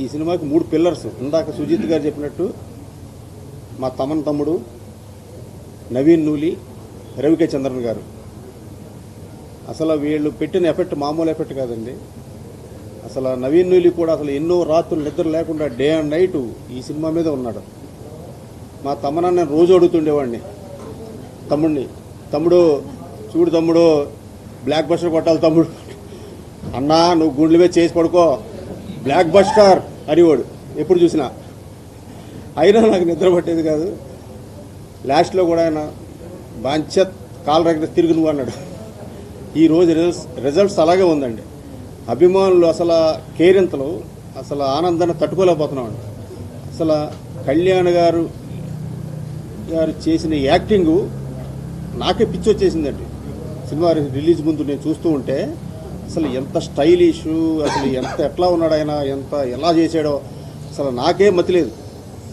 ఈ సినిమాకి 3 పిల్లర్స్. ఇందాక సుజిత్ గారు చెప్పినట్టు మా తమ్ముడు నవీన్ నూలి, రవికే చంద్రన్ గారు. అసలు వీళ్ళు పెట్టిన ఎఫెక్ట్ మామూలు ఎఫెక్ట్ కాదండి. అసలు నవీన్ నూలి కూడా అసలు ఎన్నో రాత్రులు నిద్ర లేకుండా డే అండ్ నైట్ ఈ సినిమా మీద ఉన్నాడు. మా తమ్మన నేను రోజు అడుగుతుండేవాడిని తమ్ముడు చూడు తమ్ముడు, బ్లాక్ బస్టర్ కొట్టాలి తమ్ముడు, అన్నా నువ్వు గుండెల మీద చేసి పడుకో, బ్లాక్ బస్టర్ అనేవాడు ఎప్పుడు చూసినా. అయినా నాకు నిద్ర పట్టేది కాదు. లాస్ట్లో కూడా ఆయన బాంచత్ కాలు రగిన తిరుగు నువ్వు అన్నాడు. ఈరోజు రిజల్ట్స్ అలాగే ఉందండి. అభిమానులు అసలు కేరింతలు, అసలు ఆనందాన్ని తట్టుకోలేకపోతున్నామండి. అసలు కళ్యాణ్ గారు చేసిన యాక్టింగు నాకే పిచ్చి వచ్చేసిందండి. సినిమా రిలీజ్ ముందు నేను చూస్తూ ఉంటే అసలు ఎంత స్టైలిష్, అసలు ఎట్లా ఉన్నాడు ఆయన, ఎలా చేశాడో అసలు నాకే మతిలేదు.